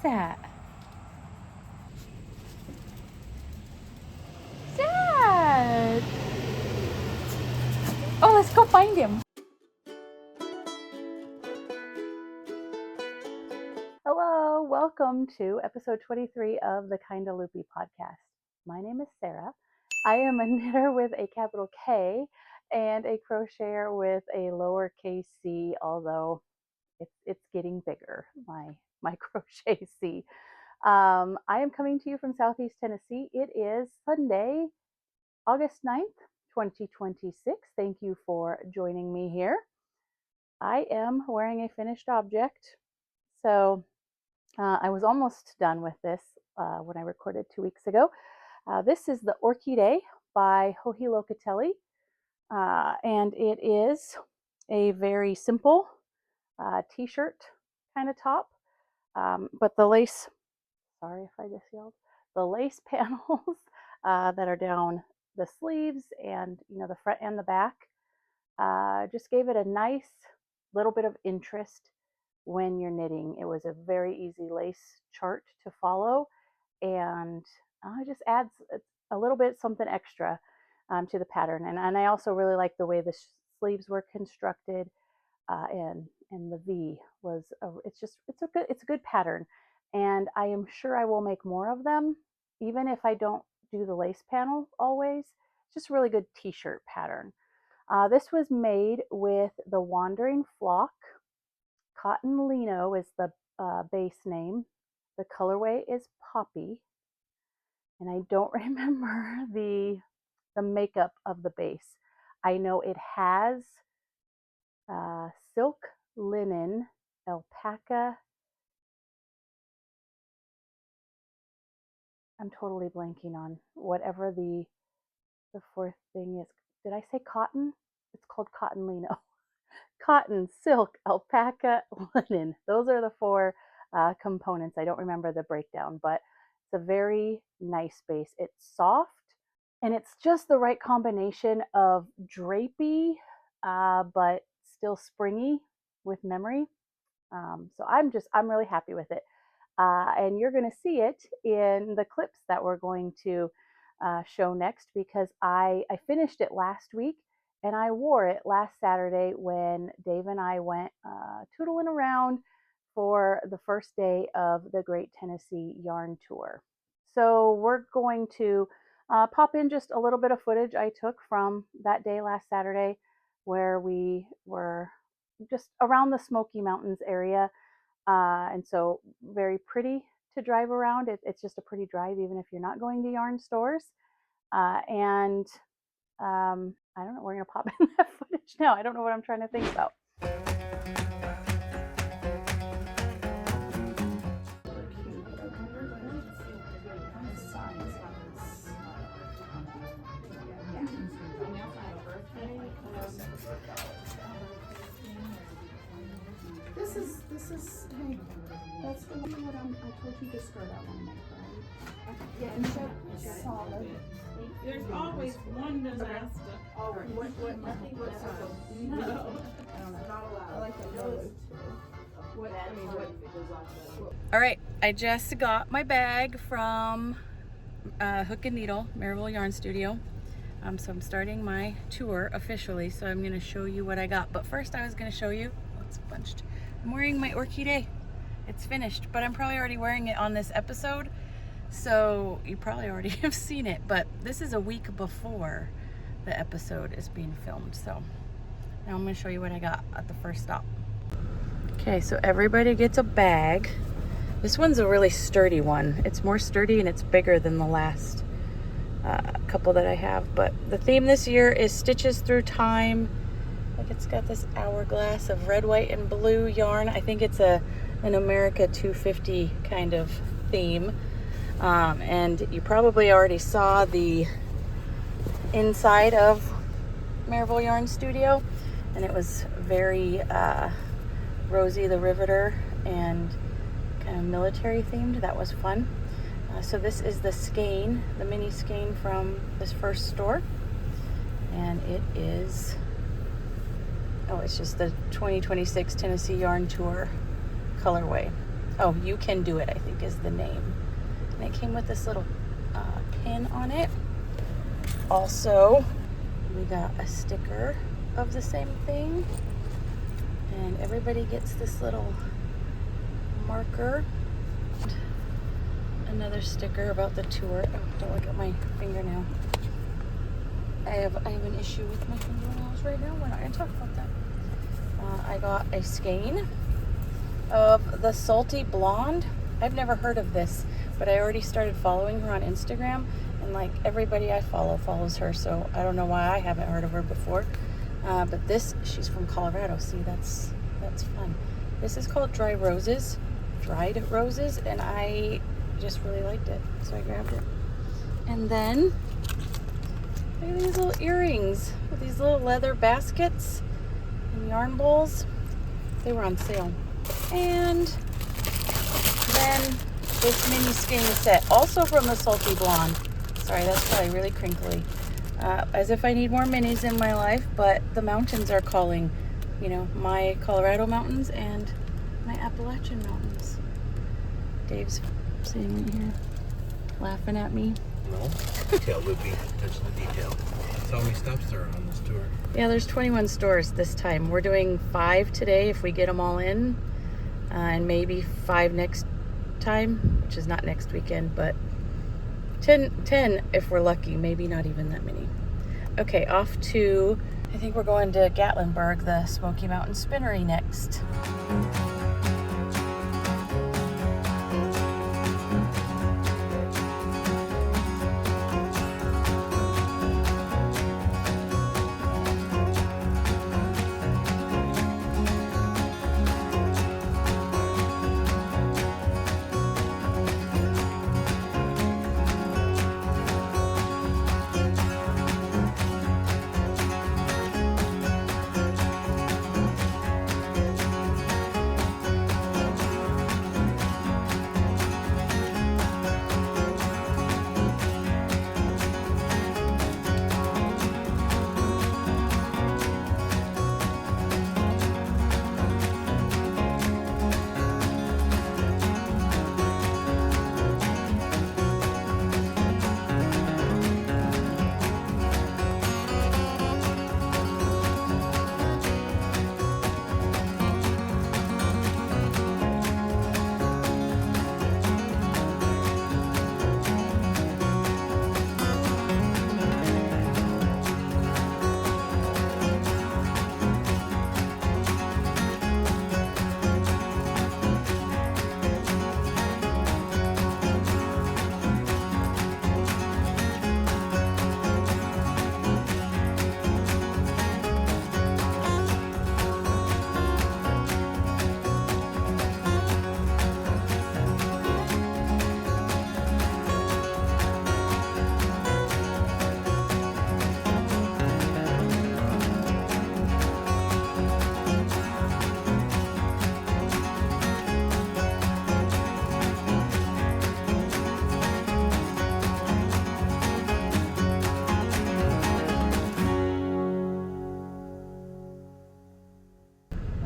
that? Dad! Oh, let's go find him. Hello, welcome to episode 23 of the Kinda Loopy podcast. My name is Sarah. I am a knitter with a capital K and a crocheter with a lowercase c, although it's getting bigger, my crochet C. I am coming to you from Southeast Tennessee. It is Sunday, August 9th, 2026. Thank you for joining me here. I am wearing a finished object. So I was almost done with this when I recorded 2 weeks ago. This is the Orquidée by Locatelli. And it is a very simple t-shirt kind of top. But the lace, sorry if I just yelled, the lace panels that are down the sleeves and the front and the back just gave it a nice little bit of interest when you're knitting. It was a very easy lace chart to follow, and it just adds a little bit something extra to the pattern. And I also really like the way the sleeves were constructed, and the V was it's a good pattern, and I am sure I will make more of them, even if I don't do the lace panel always. It's just a really good t-shirt pattern. This was made with the Wandering Flock. Cotton Lino is the base name. The colorway is Poppy, and I don't remember the makeup of the base. I know it has silk, linen, alpaca. I'm totally blanking on whatever the fourth thing is. Did I say cotton? It's called Cotton Lino. Cotton, silk, alpaca, linen. Those are the four components. I don't remember the breakdown, but it's a very nice base. It's soft, and it's just the right combination of drapey, but still springy with memory. So I'm really happy with it. And you're going to see it in the clips that we're going to show next, because I finished it last week and I wore it last Saturday when Dave and I went tootling around for the first day of the Great Tennessee Yarn Tour. So we're going to pop in just a little bit of footage I took from that day last Saturday, where we were just around the Smoky Mountains area. And so very pretty to drive around. It's just a pretty drive, even if you're not going to yarn stores. And I don't know, we're going to pop in that footage now. I don't know what I'm trying to think about. This is, hey, that's the one that I told you to skirt I want to make, right? Yeah, and check solid. There's always one disaster. Oh, what, nothing but solid. No. I don't know. Not allowed. I like that yellow. All right, I just got my bag from Hook and Needle, Maryville Yarn Studio. So I'm starting my tour officially, so I'm going to show you what I got. But first I was going to show you, it's bunched. I'm wearing my Orchidée. It's finished, but I'm probably already wearing it on this episode, so you probably already have seen it, but this is a week before the episode is being filmed. So now I'm going to show you what I got at the first stop. Okay, so everybody gets a bag. This one's a really sturdy one. It's more sturdy and it's bigger than the last couple that I have, but the theme this year is Stitches Through Time. Like, it's got this hourglass of red, white, and blue yarn. I think it's an America 250 kind of theme. And you probably already saw the inside of Maryville Yarn Studio, and it was very Rosie the Riveter and kind of military themed. That was fun. So this is the skein, the mini skein from this first store, and it is, oh, it's just the 2026 Tennessee Yarn Tour colorway. Oh, You Can Do It, I think think is the name. And it came with this little pin on it. Also, we got a sticker of the same thing. And everybody gets this little marker. Another sticker about the tour. Oh, don't look at my fingernail. I have an issue with my fingernails right now. We're not going to talk about that. I got a skein of the Salty Blonde. I've never heard of this, but I already started following her on Instagram, and like everybody I follow follows her, so I don't know why I haven't heard of her before. But this, she's from Colorado. See, that's fun. This is called Dried Roses, and I just really liked it, so I grabbed it. And then look at these little earrings with these little leather baskets and yarn bowls. They were on sale. And then this mini skein set, also from the Salty Blonde. Sorry, that's probably really crinkly. As if I need more minis in my life, but the mountains are calling. You know, my Colorado mountains and my Appalachian mountains. Dave's sitting right here, laughing at me. No, detail, Loopy. Touch the detail. That's how many stops there are on this tour. Yeah, there's 21 stores this time. We're doing 5 today if we get them all in, and maybe 5 next time, which is not next weekend, but 10 if we're lucky. Maybe not even that many. Okay, off to, I think we're going to Gatlinburg, the Smoky Mountain Spinnery next.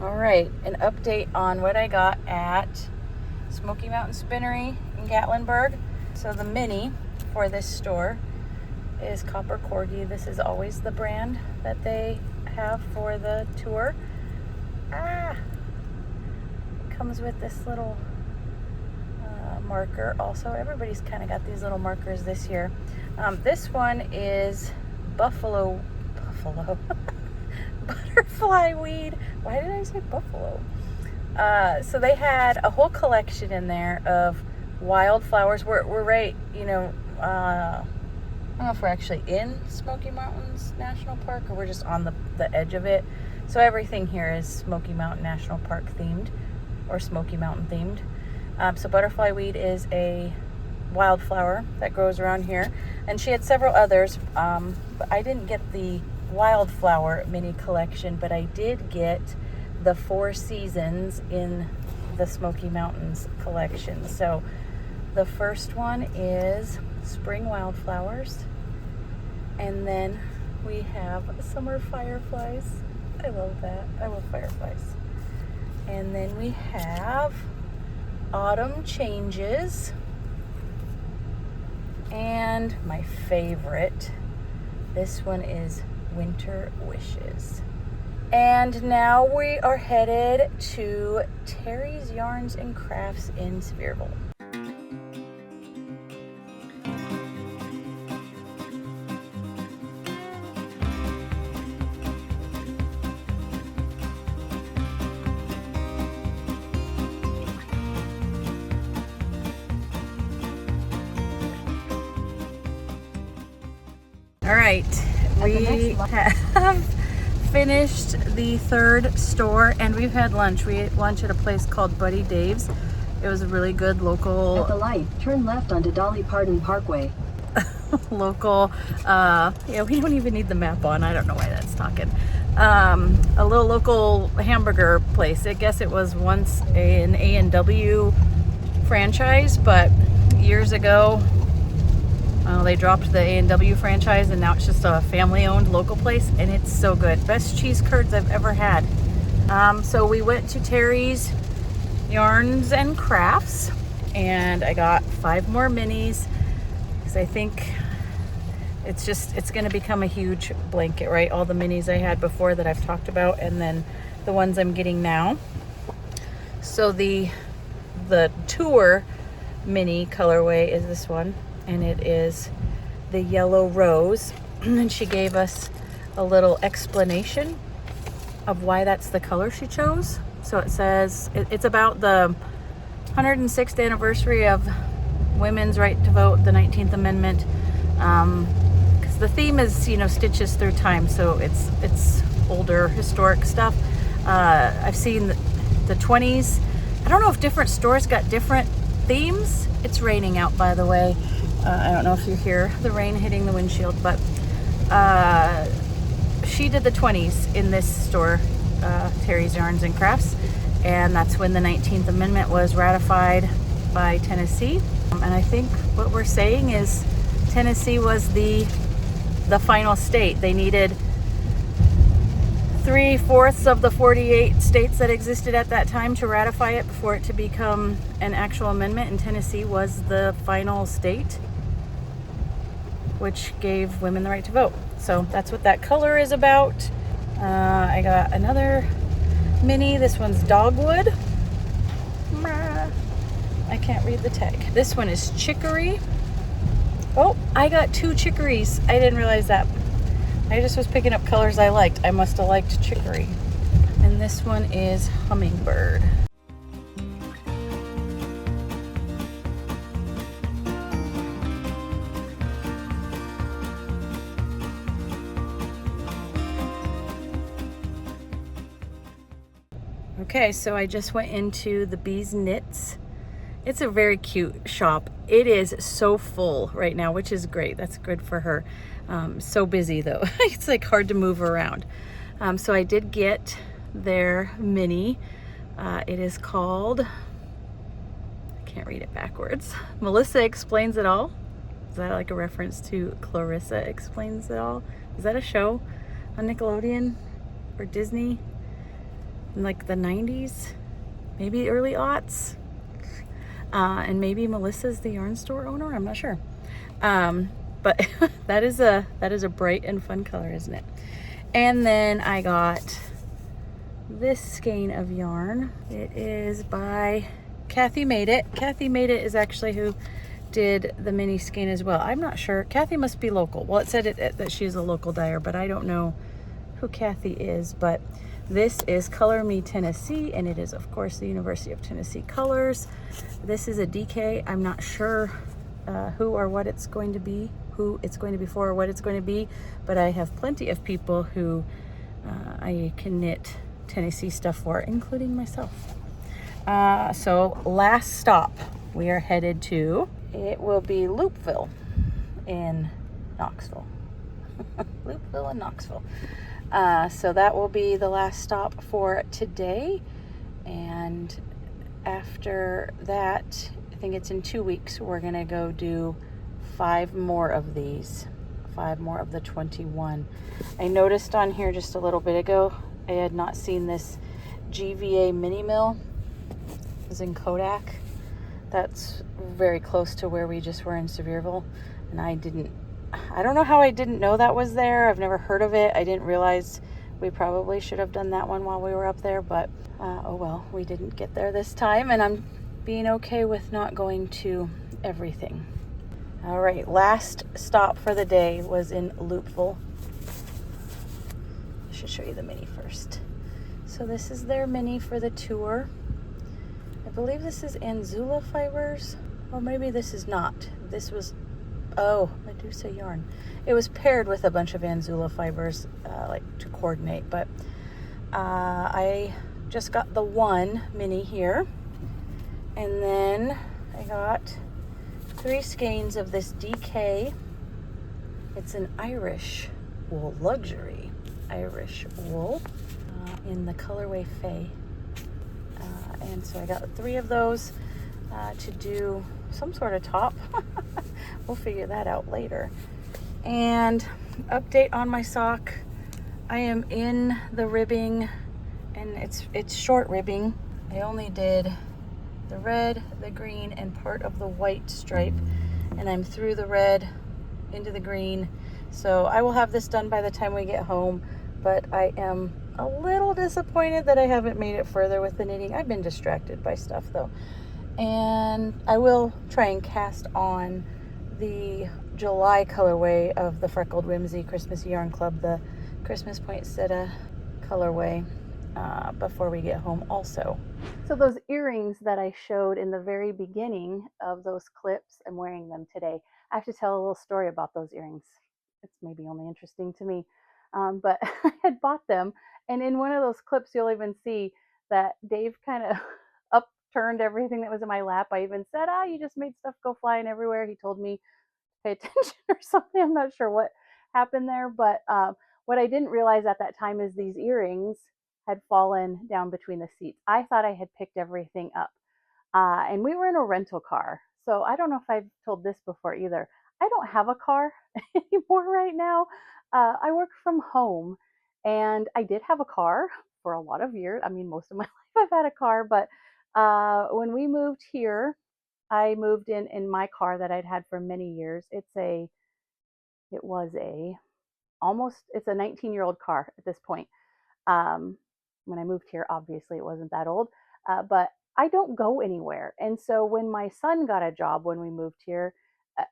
Alright, an update on what I got at Smoky Mountain Spinnery in Gatlinburg. So the mini for this store is Copper Corgi. This is always the brand that they have for the tour. It comes with this little marker also. Everybody's kind of got these little markers this year. This one is buffalo butterfly weed. Why did I say buffalo? So they had a whole collection in there of wildflowers. We're right, you know, I don't know if we're actually in Smoky Mountains National Park or we're just on the edge of it. So everything here is Smoky Mountain National Park themed or Smoky Mountain themed. So butterfly weed is a wildflower that grows around here. And she had several others, but I didn't get the wildflower mini collection, but I did get the 4 seasons in the Smoky Mountains collection. So the first one is spring wildflowers, and then we have summer fireflies. I love that. I love fireflies. And then we have Autumn Changes. And my favorite, this one is Winter Wishes. And now we are headed to Terri's Yarns and Crafts in Sevierville. All right, we have finished the third store and we've had lunch. We ate lunch at a place called Buddy Dave's. It was a really good local... At the light, turn left onto Dolly Parton Parkway. local, yeah, we don't even need the map on. I don't know why that's talking. A little local hamburger place. I guess it was once an A&W franchise, but years ago, they dropped the A&W franchise and now it's just a family-owned local place and it's so good. Best cheese curds I've ever had. So we went to Terri's Yarns and Crafts and I got 5 more minis because I think it's going to become a huge blanket, right? All the minis I had before that I've talked about and then the ones I'm getting now. So the tour mini colorway is this one. And it is the yellow rose. And she gave us a little explanation of why that's the color she chose. So it says it's about the 106th anniversary of women's right to vote, the 19th Amendment. Because the theme is, you know, stitches through time. So it's older historic stuff. I've seen the 20s. I don't know if different stores got different themes. It's raining out, by the way. I don't know if you hear the rain hitting the windshield, but she did the 20s in this store, Terri's Yarns and Crafts, and that's when the 19th Amendment was ratified by Tennessee. And I think what we're saying is Tennessee was the final state. They needed 3/4 of the 48 states that existed at that time to ratify it before it to become an actual amendment, and Tennessee was the final state, which gave women the right to vote. So that's what that color is about. I got another mini. This one's Dogwood. I can't read the tag. This one is Chicory. Oh, I got 2 chicories. I didn't realize that. I just was picking up colors I liked. I must have liked Chicory. And this one is Hummingbird. Okay, so I just went into the Bees Knits. It's a very cute shop. It is so full right now, which is great. That's good for her. So busy though. It's like hard to move around. So I did get their mini. It is called, I can't read it backwards. Melissa Explains It All. Is that like a reference to Clarissa Explains It All? Is that a show on Nickelodeon or Disney in like the 90s? Maybe early aughts? And maybe Melissa's the yarn store owner? I'm not sure. But that is a bright and fun color, isn't it? And then I got this skein of yarn. It is by Kathy Made It. Kathy Made It is actually who did the mini skein as well. I'm not sure. Kathy must be local. Well, it said that she's a local dyer, but I don't know who Kathy is. But this is Color Me Tennessee, and it is, of course, the University of Tennessee colors. This is a DK. I'm not sure who or what it's going to be, who it's going to be for or what it's going to be, but I have plenty of people who I can knit Tennessee stuff for, including myself. So last stop, we are headed to, it will be Loopville in Knoxville. Loopville in Knoxville. So that will be the last stop for today, and after that, I think it's in 2 weeks, we're gonna go do 5 more of these, 5 more of the 21. I noticed on here just a little bit ago, I had not seen this GVA mini mill. It was in Kodak. That's very close to where we just were in Sevierville. And I don't know how I didn't know that was there. I've never heard of it. I didn't realize we probably should have done that one while we were up there, but oh well, we didn't get there this time, and I'm being okay with not going to everything. All right, last stop for the day was in Loopville. I should show you the mini first. So this is their mini for the tour. I believe this is Anzula fibers, or maybe this is not. This was, oh, Medusa yarn. It was paired with a bunch of Anzula fibers, like to coordinate, but I just got the one mini here, and then I got 3 skeins of this DK. It's an Irish wool, luxury Irish wool, in the colorway Faye. And so I got 3 of those to do some sort of top. We'll figure that out later. And update on my sock. I am in the ribbing, and it's short ribbing. I only did the red, the green, and part of the white stripe, and I'm through the red into the green. So I will have this done by the time we get home, but I am a little disappointed that I haven't made it further with the knitting. I've been distracted by stuff though. And I will try and cast on the July colorway of the Freckled Whimsy Christmassy Yarn Club, the Christmas Poinsettia colorway, before we get home also. So those earrings that I showed in the very beginning of those clips, I'm wearing them today. I have to tell a little story about those earrings. It's maybe only interesting to me, but I had bought them, and in one of those clips you'll even see that Dave kind of upturned everything that was in my lap. I even said, you just made stuff go flying everywhere. He told me to pay attention or something. I'm not sure what happened there, but what I didn't realize at that time is these earrings had fallen down between the seats. I thought I had picked everything up. And we were in a rental car. So I don't know if I've told this before either. I don't have a car anymore right now. I work from home, and I did have a car for a lot of years. I mean, most of my life I've had a car, but when we moved here, I moved in my car that I'd had for many years. It's a 19-year-old car at this point. When I moved here, obviously it wasn't that old, but I don't go anywhere. And so when my son got a job when we moved here,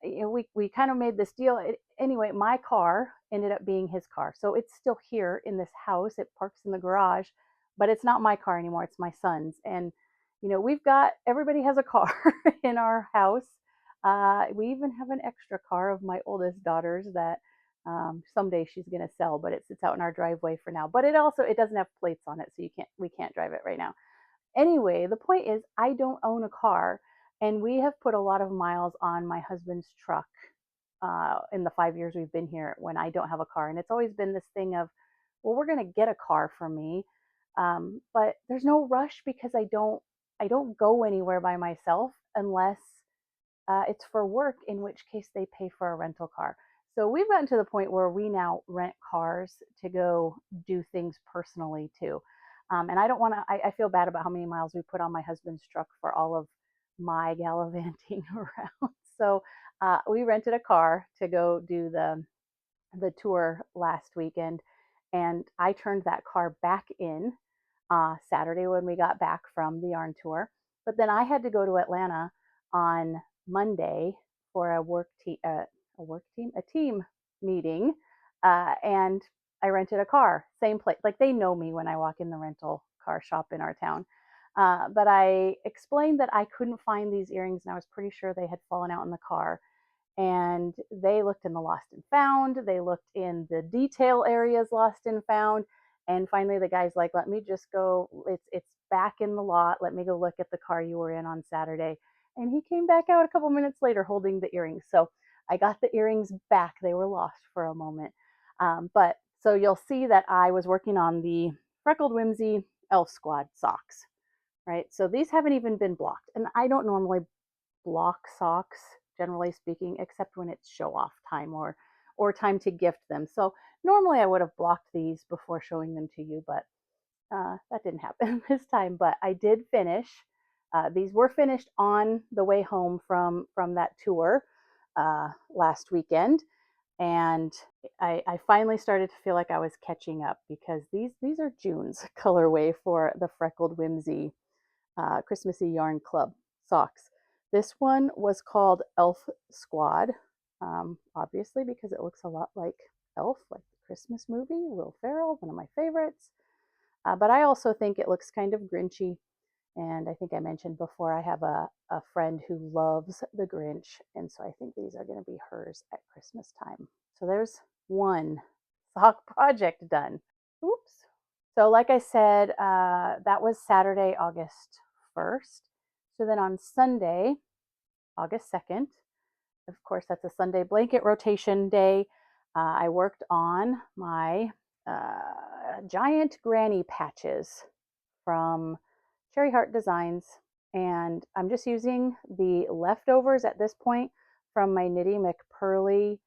we kind of made this deal. Anyway, my car ended up being his car. So it's still here in this house. It parks in the garage, but it's not my car anymore. It's my son's. And, everybody has a car in our house. We even have an extra car of my oldest daughter's that someday she's going to sell, but it sits out in our driveway for now. But it doesn't have plates on it, so we can't drive it right now. Anyway, the point is I don't own a car, and we have put a lot of miles on my husband's truck in the 5 years we've been here when I don't have a car. And it's always been this thing of, well, we're going to get a car for me, but there's no rush because I don't go anywhere by myself unless it's for work, in which case they pay for a rental car. So we've gotten to the point where we now rent cars to go do things personally too. And I don't want to, I feel bad about how many miles we put on my husband's truck for all of my gallivanting around. So we rented a car to go do the tour last weekend. And I turned that car back in Saturday when we got back from the yarn tour. But then I had to go to Atlanta on Monday for a team meeting, and I rented a car, same place. Like, they know me when I walk in the rental car shop in our town. But I explained that I couldn't find these earrings, and I was pretty sure they had fallen out in the car. And they looked in the lost and found. They looked in the detail areas, lost and found. And finally, the guy's like, "Let me just go. It's back in the lot. Let me go look at the car you were in on Saturday." And he came back out a couple minutes later holding the earrings. So I got the earrings back. They were lost for a moment. But so you'll see that I was working on the Freckled Whimsy Elf Squad socks, right? So these haven't even been blocked. And I don't normally block socks, generally speaking, except when it's show off time or time to gift them. So normally I would have blocked these before showing them to you, but that didn't happen this time. But I did finish These were finished on the way home from that tour last weekend, and I finally started to feel like I was catching up because these are June's colorway for the Freckled Whimsy Christmassy Yarn Club socks. This one was called Elf Squad, obviously because it looks a lot like Elf, like the Christmas movie, Will Ferrell, one of my favorites. But I also think it looks kind of Grinchy. And I think I mentioned before, I have a friend who loves the Grinch. And so I think these are going to be hers at Christmas time. So there's one sock project done. Oops. So like I said, that was Saturday, August 1st. So then on Sunday, August 2nd, of course, that's a Sunday blanket rotation day, I worked on my giant granny patches from Cherry Heart Designs, and I'm just using the leftovers at this point from my Knitty McPurly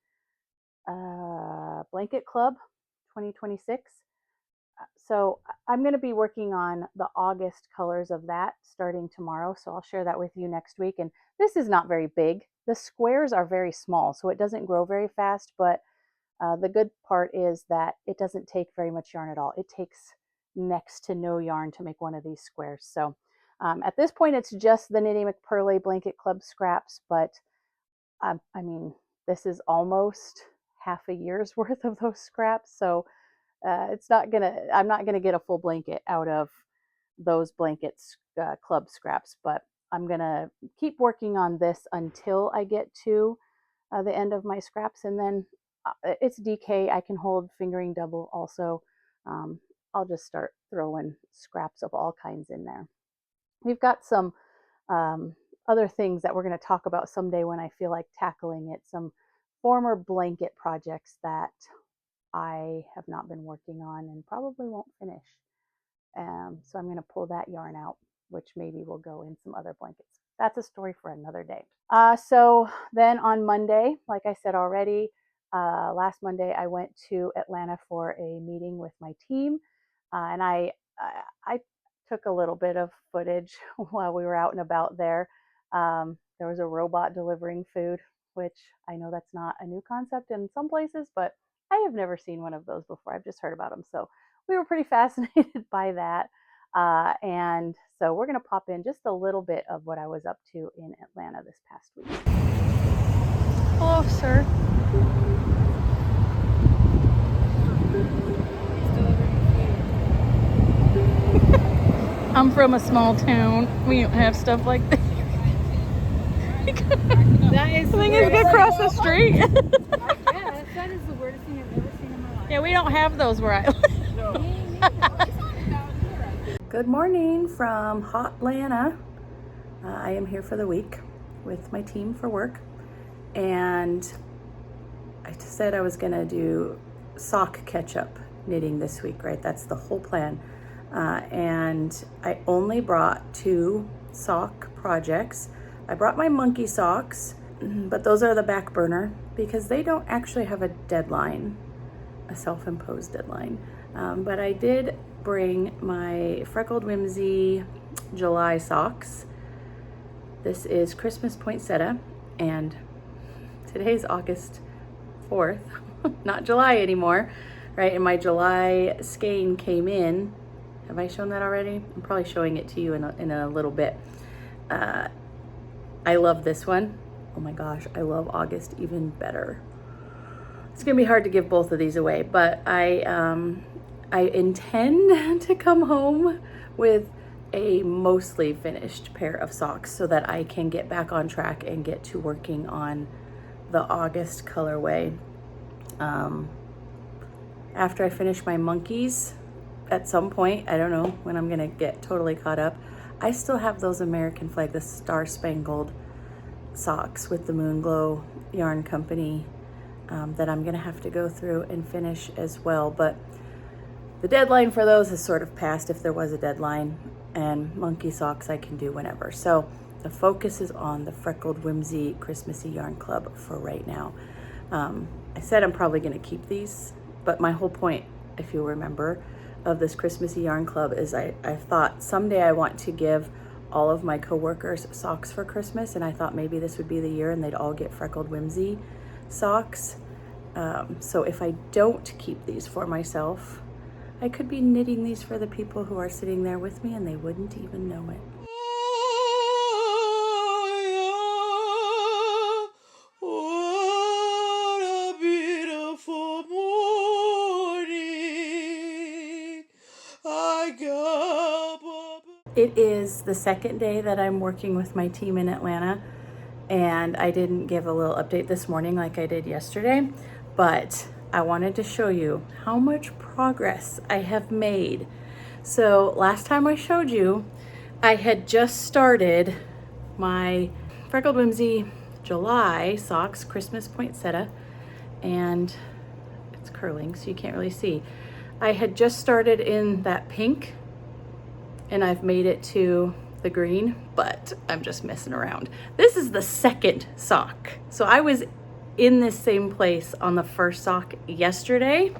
Blanket Club 2026. So I'm going to be working on the August colors of that starting tomorrow, so I'll share that with you next week. And this is not very big. The squares are very small, so it doesn't grow very fast, but the good part is that it doesn't take very much yarn at all. It takes next to no yarn to make one of these squares. So at this point, it's just the Knitty McPurly Blanket Club scraps, but I mean, this is almost half a year's worth of those scraps. So I'm not gonna get a full blanket out of those blankets club scraps, but I'm gonna keep working on this until I get to the end of my scraps, and then it's DK. I can hold fingering double also. I'll just start throwing scraps of all kinds in there. We've got some other things that we're going to talk about someday when I feel like tackling it. Some former blanket projects that I have not been working on and probably won't finish. So I'm going to pull that yarn out, which maybe will go in some other blankets. That's a story for another day. So then on Monday, like I said already, last Monday I went to Atlanta for a meeting with my team, and I took a little bit of footage while we were out and about there. There was a robot delivering food, which I know that's not a new concept in some places, but I have never seen one of those before. I've just heard about them. So we were pretty fascinated by that. And so we're going to pop in just a little bit of what I was up to in Atlanta this past week. Hello, sir. I'm from a small town. We don't have stuff like that. That is I think it's good across the street. Yeah, that is the weirdest thing I've ever seen in my life. Yeah, we don't have those where I live. Good morning from hot Atlanta. I am here for the week with my team for work, and I said I was gonna do sock catch-up knitting this week, right? That's the whole plan. And I only brought 2 sock projects. I brought my monkey socks, but those are the back burner because they don't actually have a deadline, a self-imposed deadline. But I did bring my Freckled Whimsy July socks. This is Christmas Poinsettia, and today's August 4th, not July anymore, right? And my July skein came in. Have I shown that already? I'm probably showing it to you in a little bit. I love this one. Oh my gosh, I love August even better. It's gonna be hard to give both of these away, but I intend to come home with a mostly finished pair of socks so that I can get back on track and get to working on the August colorway. After I finish my monkeys, at some point, I don't know when I'm gonna get totally caught up, I still have those American flag, the Star Spangled socks with the Moon Glow Yarn Company that I'm gonna have to go through and finish as well. But the deadline for those has sort of passed, if there was a deadline, and monkey socks I can do whenever. So the focus is on the Freckled Whimsy Christmassy Yarn Club for right now. I said I'm probably gonna keep these, but my whole point, if you'll remember, of this Christmassy Yarn Club is I thought someday I want to give all of my coworkers socks for Christmas, and I thought maybe this would be the year and they'd all get Freckled Whimsy socks. So if I don't keep these for myself, I could be knitting these for the people who are sitting there with me and they wouldn't even know it. What a beautiful morning. I got up. It is the second day that I'm working with my team in Atlanta, and I didn't give a little update this morning like I did yesterday, but I wanted to show you how much progress I have made. So last time I showed you, I had just started my Freckled Whimsy July socks, Christmas poinsettia, and it's curling so you can't really see. I had just started in that pink and I've made it to the green, but I'm just messing around. This is the second sock. So I was in this same place on the first sock yesterday,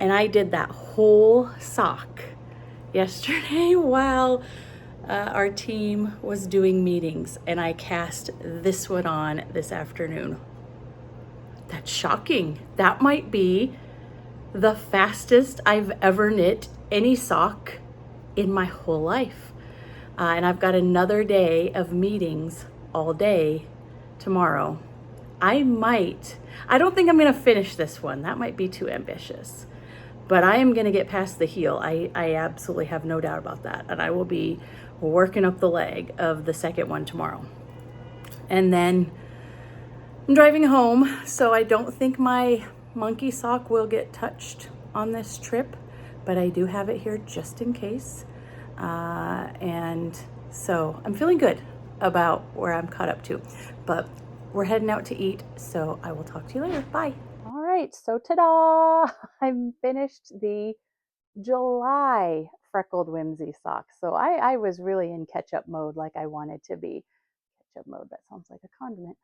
and I did that whole sock yesterday while our team was doing meetings, and I cast this one on this afternoon. That's shocking. That might be the fastest I've ever knit any sock in my whole life. And I've got another day of meetings all day tomorrow. I don't think I'm gonna finish this one. That might be too ambitious, but I am gonna get past the heel. I absolutely have no doubt about that. And I will be working up the leg of the second one tomorrow. And then I'm driving home, so I don't think my monkey sock will get touched on this trip, but I do have it here just in case. And so I'm feeling good about where I'm caught up to, but we're heading out to eat, so I will talk to you later. Bye. All right, so ta-da! I finished the July Freckled Whimsy socks. So I was really in catch-up mode like I wanted to be. Catch-up mode, that sounds like a condiment.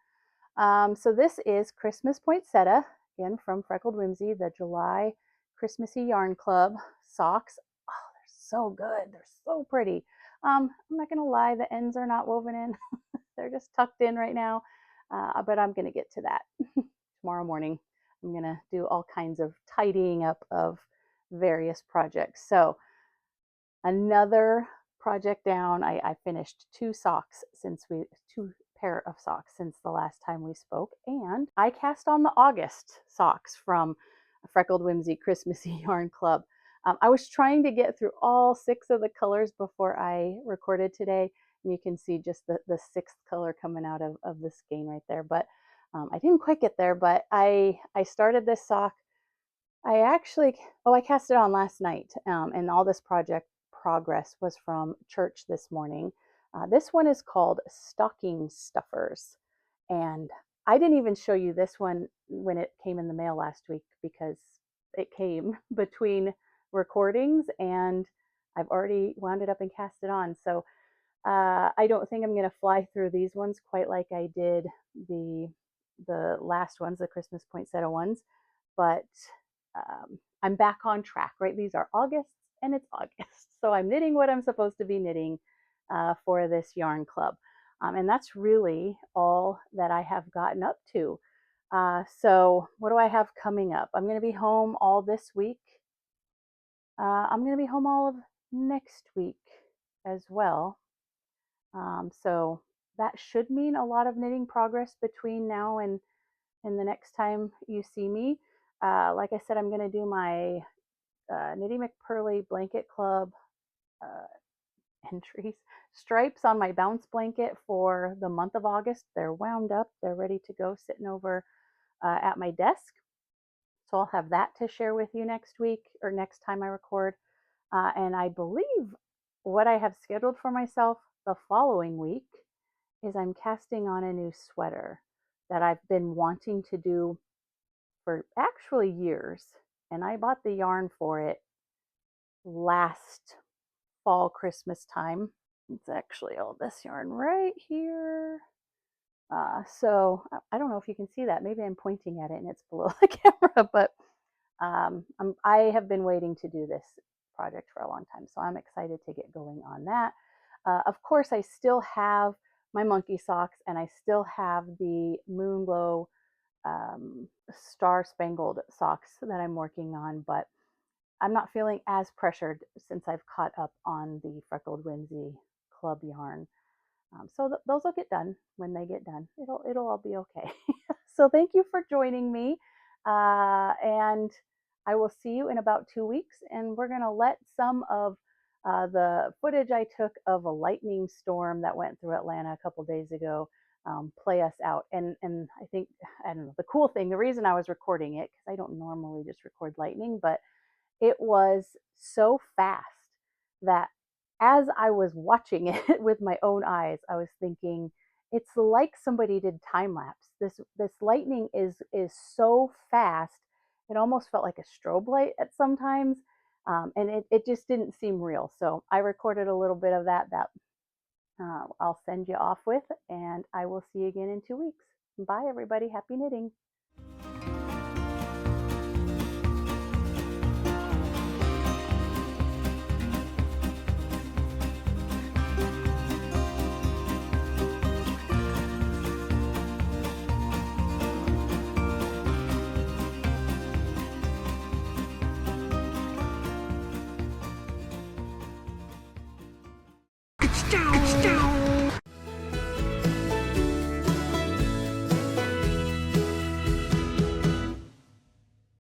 So this is Christmas Poinsettia, again from Freckled Whimsy, the July Christmassy Yarn Club socks. Oh, they're so good. They're so pretty. I'm not gonna lie, the ends are not woven in. They're just tucked in right now, but I'm gonna get to that tomorrow morning. I'm gonna do all kinds of tidying up of various projects. So another project down. I finished two pair of socks since the last time we spoke, and I cast on the August socks from Freckled Whimsy Christmassy Yarn Club. I was trying to get through all 6 of the colors before I recorded today, and you can see just the 6th color coming out of the skein right there, but I didn't quite get there. But I started this sock. I cast it on last night, and all this project progress was from church this morning. This one is called Stocking Stuffers, and I didn't even show you this one when it came in the mail last week because it came between recordings and I've already wound it up and cast it on. So I don't think I'm going to fly through these ones quite like I did the last ones, the Christmas poinsettia ones, but I'm back on track, right? These are August and it's August. So I'm knitting what I'm supposed to be knitting for this yarn club. And that's really all that I have gotten up to. So what do I have coming up? I'm going to be home all this week. I'm going to be home all of next week as well. So that should mean a lot of knitting progress between now and the next time you see me. Like I said, I'm going to do my Knitty McPurly Blanket Club entries, stripes on my bounce blanket for the month of August. They're wound up. They're ready to go, sitting over at my desk. So I'll have that to share with you next week or next time I record. And I believe what I have scheduled for myself the following week is I'm casting on a new sweater that I've been wanting to do for actually years. And I bought the yarn for it last fall Christmas time. It's actually all this yarn right here. So I don't know if you can see that. Maybe I'm pointing at it and it's below the camera, but I have been waiting to do this project for a long time. So I'm excited to get going on that. Of course, I still have my monkey socks and I still have the Moonglow Star Spangled socks that I'm working on, but I'm not feeling as pressured since I've caught up on the Freckled Whimsy club yarn. So those will get done when they get done. It'll all be okay. So thank you for joining me, and I will see you in about 2 weeks. And we're gonna let some of the footage I took of a lightning storm that went through Atlanta a couple days ago play us out. And I don't know, the cool thing, the reason I was recording it, because I don't normally just record lightning, but it was so fast that as I was watching it with my own eyes, I was thinking, it's like somebody did time lapse. This lightning is so fast. It almost felt like a strobe light at sometimes, and it just didn't seem real. So I recorded a little bit of that I'll send you off with, and I will see you again in 2 weeks. Bye, everybody. Happy knitting.